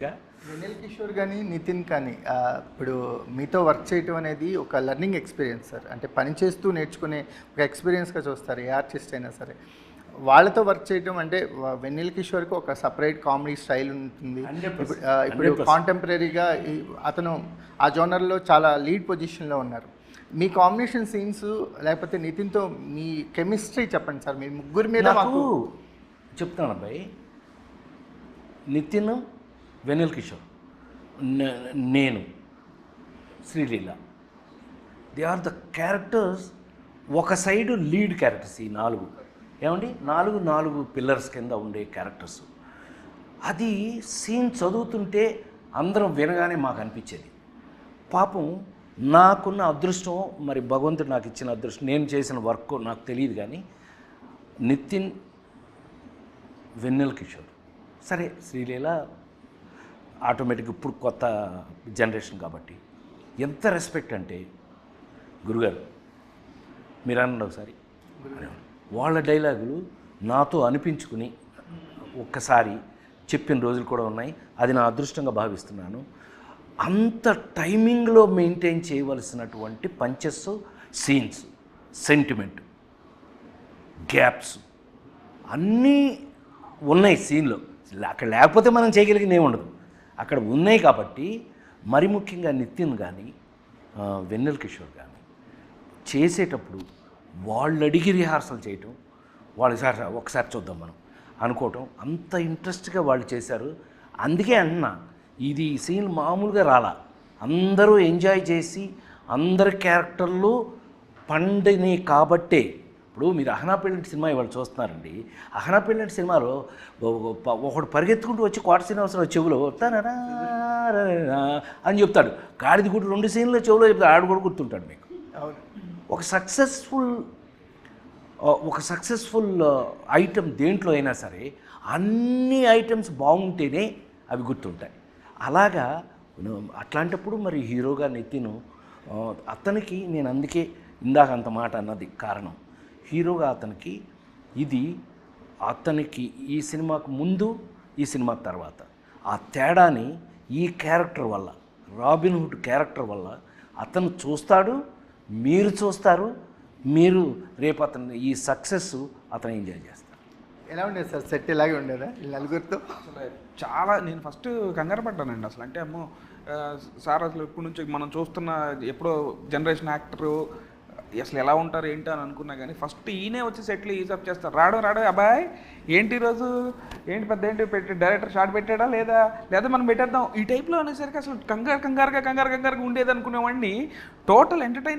వెన్నెల కిషోర్ కానీ నితిన్ కానీ ఇప్పుడు మీతో వర్క్ చేయటం అనేది ఒక లెర్నింగ్ ఎక్స్పీరియన్స్ సార్. అంటే పని చేస్తూ నేర్చుకునే ఒక ఎక్స్పీరియన్స్గా చూస్తారు ఏ ఆర్టిస్ట్ అయినా సరే. వాళ్ళతో వర్క్ చేయటం అంటే వెన్నెల కిషోర్కి ఒక సపరేట్ కామెడీ స్టైల్ ఉంటుంది. ఇప్పుడు కాంటెంపరీగా అతను ఆ జోనర్లో చాలా లీడ్ పొజిషన్లో ఉన్నారు. మీ కాంబినేషన్ సీన్స్ లేకపోతే నితిన్తో మీ కెమిస్ట్రీ చెప్పండి సార్. మీ ముగ్గురి మీద మాకు చెప్తాను అబ్బాయి. నితిన్, వెన్నెల కిషోర్, నేను, Sreeleela, they are the characters. ఒక సైడు లీడ్ క్యారెక్టర్స్. ఈ నాలుగు ఏమండి, నాలుగు పిల్లర్స్ కింద ఉండే క్యారెక్టర్స్. అది సీన్ చదువుతుంటే అందరం వినగానే మాకు అనిపించేది. పాపం నాకున్న అదృష్టం, మరి భగవంతుడు నాకు ఇచ్చిన అదృష్టం, నేను చేసిన వర్క్ నాకు తెలియదు. కానీ నితిన్, వెన్నెల కిషోర్, సరే శ్రీలీల ఆటోమేటిక్గా ఇప్పుడు కొత్త జనరేషన్ కాబట్టి ఎంత రెస్పెక్ట్ అంటే, గురుగారు మీరు అనండి ఒకసారి, వాళ్ళ డైలాగులు నాతో అనిపించుకుని ఒక్కసారి చెప్పిన రోజులు కూడా ఉన్నాయి. అది నా అదృష్టంగా భావిస్తున్నాను. అంత టైమింగ్లో మెయింటైన్ చేయవలసినటువంటి పంచెస్, సీన్స్, సెంటిమెంట్, గ్యాప్స్ అన్నీ ఉన్నాయి సీన్లో. అక్కడ లేకపోతే మనం చేయగలిగింది ఏముండదు. అక్కడ ఉన్నాయి కాబట్టి మరి ముఖ్యంగా నితిన్ కానీ వెన్నెల కిషోర్ కానీ చేసేటప్పుడు వాళ్ళు అడిగి రిహార్సల్ చేయటం, వాళ్ళు సార్ ఒకసారి చూద్దాం మనం అనుకోవటం, అంత ఇంట్రెస్ట్గా వాళ్ళు చేశారు. అందుకే అంటున్నా, ఇది సీన్ మామూలుగా రాలా. అందరూ ఎంజాయ్ చేసి అందరి క్యారెక్టర్లు పండిని కాబట్టే. ఇప్పుడు మీరు అహనా పెళ్ళంటి సినిమా ఇవాళ చూస్తున్నారండి. అహనా పెళ్ళంటి సినిమాలో ఒకడు పరిగెత్తుకుంటూ వచ్చి కోట శ్రీనివాసరావు చెవులో తనరా అని చెప్తాడు. గాడిది గుడి 2 సీన్ల చెవులో చెప్తాడు. ఆడు కూడా గుర్తుంటాడు మీకు. ఒక సక్సెస్ఫుల్ ఐటెం దేంట్లో అయినా సరే అన్ని ఐటమ్స్ బాగుంటేనే అవి గుర్తుంటాయి. అలాగా అట్లాంటప్పుడు మరి హీరోగా నితిన్, అతనికి నేను అందుకే ఇందాక అంత మాట అన్నది కారణం. హీరోగా అతనికి అతనికి ఈ సినిమాకు ముందు, ఈ సినిమా తర్వాత ఆ తేడాని ఈ క్యారెక్టర్ వల్ల, రాబిన్ హుడ్ క్యారెక్టర్ వల్ల అతను చూస్తాడు, మీరు చూస్తారు. మీరు రేపు అతను ఈ సక్సెస్ అతను ఎంజాయ్ చేస్తారు. ఎలా ఉండేది సార్ సెట్? ఇలాగే ఉండేదా నలుగురితో? అసలు చాలా నేను ఫస్ట్ కంగారు పడ్డానండి. అసలు అంటే అమ్మో సార్ అసలు ఇప్పటి నుంచి మనం చూస్తున్న ఎప్పుడో జనరేషన్ యాక్టరు అసలు ఎలా ఉంటారు ఏంటి అని అనుకున్నా. కానీ ఫస్ట్ ఈయనే వచ్చి సెట్లు ఈజప్ చేస్తారు. రాడు అబ్బాయి ఏంటి ఈరోజు ఏంటి పెద్ద ఏంటి పెట్టి డైరెక్టర్ షాట్ పెట్టాడా లేదా మనం పెట్టేద్దాం ఈ టైప్లో అనేసరికి అసలు కంగారుగా ఉండేది అనుకునేవాడిని. Total entertaining.